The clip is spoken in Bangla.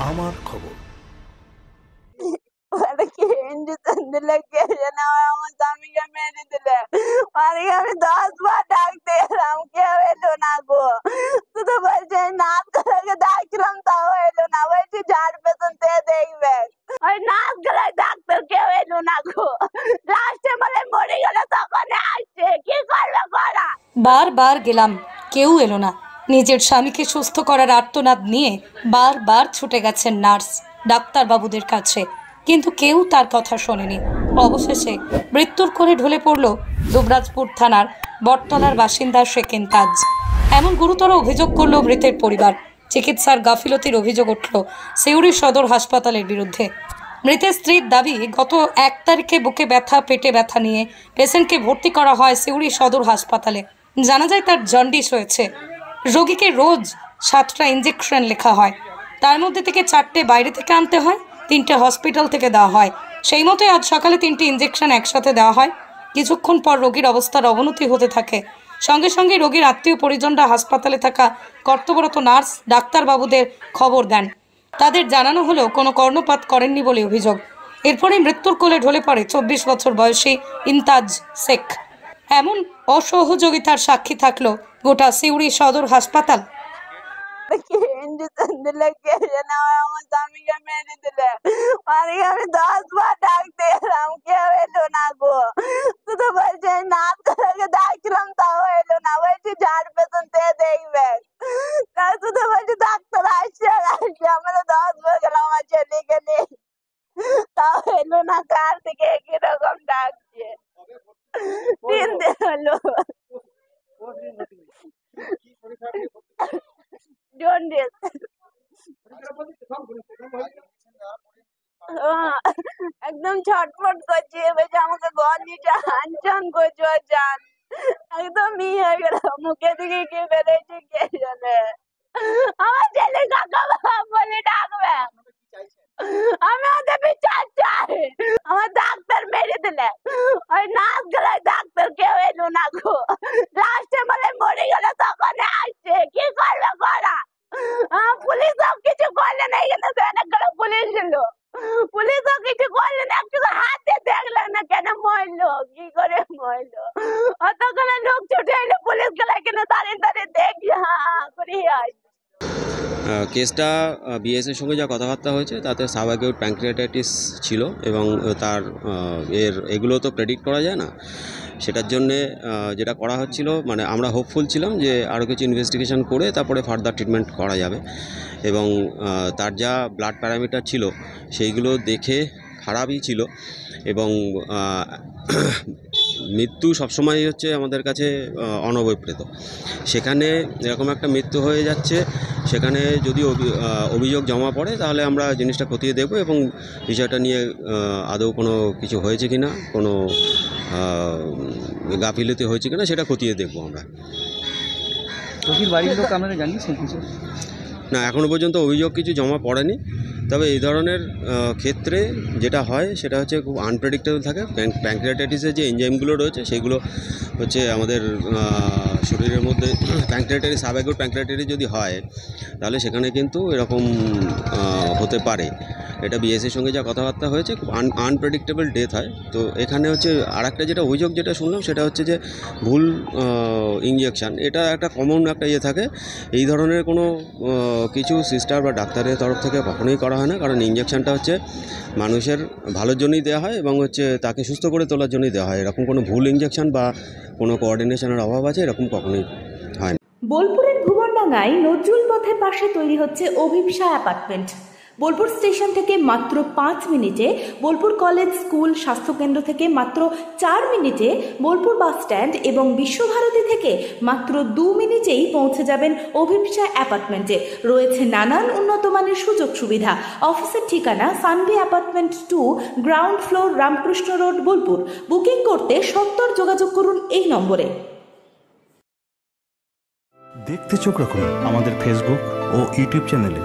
আমার খবর। আমার স্বামীকে মেরে দিলে আমি 10 বার ডাকতে এলাম, কেউ এলো না গো। শুধু বলছে নাচ গলাকে ডাকছিলাম, তাও এলো না। বলছি ঝাড় পেছন থেকে দেখবে, ওই নাচ গলায় ডাক্তার কেউ এলো না গো। লাস্টে বলে মরে গেল, তখন আসছে। কি করবে করা? বারবার গেলাম, কেউ এলো না। নিজের স্বামীকে সুস্থ করার আর্তনাদ নিয়ে বারবার ছুটে গেছেন নার্স ডাক্তারবাবুদের কাছে, কিন্তু কেউ তার কথা শোনেনি। অবশেষে মৃত্যুর কোলে ঢলে পড়ল দুবরাজপুর থানার বটতলার বাসিন্দা শেখ ইনতাজ। এমন গুরুতর অভিযোগ করল মৃতের পরিবার। চিকিৎসার গাফিলতির অভিযোগ উঠল সিউড়ি সদর হাসপাতালের বিরুদ্ধে। মৃতের স্ত্রীর দাবি, গত 1 তারিখে বুকে ব্যথা, পেটে ব্যথা নিয়ে পেশেন্টকে ভর্তি করা হয় সিউড়ি সদর হাসপাতালে। জানা যায় তার জন্ডিস হয়েছে। রোগীকে রোজ 7টা ইঞ্জেকশন লেখা হয়, তার মধ্যে থেকে 4টে বাইরে থেকে আনতে হয়, 3টে হসপিটাল থেকে দেওয়া হয়। সেই মতোই আজ সকালে 3টে ইঞ্জেকশন একসাথে দেওয়া হয়। কিছুক্ষণ পর রোগীর অবস্থার অবনতি হতে থাকে। সঙ্গে সঙ্গে রোগীর আত্মীয় পরিজনরা হাসপাতালে থাকা কর্তব্যরত নার্স ডাক্তারবাবুদের খবর দেন। তাদের জানানো হলেও কোনো কর্ণপাত করেননি বলে অভিযোগ। এরপরেই মৃত্যুর কোলে ঢলে পড়ে 24 বছর বয়সী ইনতাজ শেখ। এমন অসহযোগিতার সাক্ষী থাকলো গোটা সিউড়ি সদর হাসপাতাল। আমার স্বামীকে মেরে দিলে আমি 10 বার ডাকতে এলাম, কেউ এলো না গো। শুধু বলছে নাচ গলাকে ডাকছিলাম, তাও এলো না। বলছি ঝাড় পেছন থেকে দেখবে, শুধু বলছি ডাক্তার আসছে আসছে। আমরা 10 বার গেলাম আমার ছেলেকে নিয়ে, তাও এলো না। কার থেকে কিরকম ডাকছে, 3 দিন হলো। জন্ডিস একদম ছটফট করছে, বলছে আমাকে ঘর নিচে আনচান করছে, যান একদম হয়ে গেল। মুখে দিকে কি বেরোচ্ছে কে জানে। আমার ছেলে কাকা বাবা বলে ডাকবে, আমি ওদের বিচার চাই। আমার ডাক্তার মেরে দিলে, ওই নাচ গলায় ডাক্তার কেউ এলো না গো। লাস্টে বলে মরে গেল, তখন আসছে। কি করবে করা? পুলিশও কিছু করলে না, এখানে অনেকগুলো পুলিশ ছিল, পুলিশও কিছু করলে না। একটু হাতে দেখলে না, কেন মরলো, কি করে মরলো? অতগুলো লোক ছুটে এলো, পুলিশ গুলো এখানে দাঁড়িয়ে দাঁড়িয়ে দেখি করে আসছে। কেসটা বিএসের সঙ্গে যা কথাবার্তা হয়েছে তাতে সাবঅ্যাকিউট প্যানক্রিয়াটাইটিস ছিল এবং তার এগুলো তো প্রেডিক্ট করা যায় না। সেটার জন্যে যেটা করা হচ্ছিল, মানে আমরা হোপফুল ছিলাম যে আরও কিছু ইনভেস্টিগেশন করে তারপরে ফার্দার ট্রিটমেন্ট করা যাবে, এবং তার যা ব্লাড প্যারামিটার ছিল সেইগুলো দেখে খারাপই ছিল। এবং মৃত্যু সবসময় হচ্ছে আমাদের কাছে অনভিপ্রেত। সেখানে এরকম একটা মৃত্যু হয়ে যাচ্ছে, সেখানে যদি অভিযোগ জমা পড়ে তাহলে আমরা জিনিসটা খতিয়ে দেখব এবং বিষয়টা নিয়ে আদৌ কোনো কিছু হয়েছে কিনা, কোনো গাফিলতি হয়েছে কিনা সেটা খতিয়ে দেখব আমরা। রোগীর বাড়ির লোক আপনারা জানিয়েছেন কিছু? না, এখনও পর্যন্ত অভিযোগ কিছু জমা পড়েনি। তবে এই ধরনের ক্ষেত্রে যেটা হয় সেটা হচ্ছে খুব আনপ্রেডিক্টেবল থাকে। প্যানক্রিয়াটাইটিসের যে এনজাইমগুলো রয়েছে সেগুলো হচ্ছে আমাদের শরীরের মধ্যে প্যানক্রিয়াটাইটিস, সাবঅ্যাকিউট প্যানক্রিয়াটাইটিস যদি হয় তাহলে সেখানে কিন্তু এরকম হতে পারে। এটা বিএসের সঙ্গে যা কথাবার্তা হয়েছে, খুব আনপ্রেডিক্টেবল ডেথ হয়। তো এখানে হচ্ছে আরেকটা যেটা অভিযোগ যেটা শুনলাম সেটা হচ্ছে যে ভুল ইঞ্জেকশান। এটা একটা কমন একটা ইয়ে থাকে। এই ধরনের কোনো কিছু সিস্টার বা ডাক্তারের তরফ থেকে কখনোই করা হয় না, কারণ ইঞ্জেকশানটা হচ্ছে মানুষের ভালোর জন্যই দেওয়া হয় এবং হচ্ছে তাকে সুস্থ করে তোলার জন্যই দেওয়া হয়। এরকম কোনো ভুল ইঞ্জেকশান বা কোনো কোঅর্ডিনেশনের অভাব আছে এরকম কখনোই হয় না। বোলপুরের ভুবনডাঙ্গায় নজরুল পথের পাশে তৈরি হচ্ছে অভিপ্সা অ্যাপার্টমেন্ট। বোলপুর স্টেশন থেকে মাত্র 5 মিনিটে, বোলপুর কলেজ, স্কুল, স্বাস্থ্যকেন্দ্র থেকে মাত্র 4 মিনিটে, বোলপুর বাস স্ট্যান্ড এবং বিশ্বভারতী থেকে মাত্র 2 মিনিটেই পৌঁছে যাবেন অভিপ্সা অ্যাপার্টমেন্টে। রয়েছে নানান উন্নত মানের সুযোগ সুবিধা। অফিসের ঠিকানা Sanvi apartment 2, ground floor, Ramakrishna road, Bolpur. Booking করতে সত্বর যোগাযোগ করুন এই নম্বরে। দেখতে চোখ রাখুন আমাদের ফেসবুক ও ইউটিউব চ্যানেলে।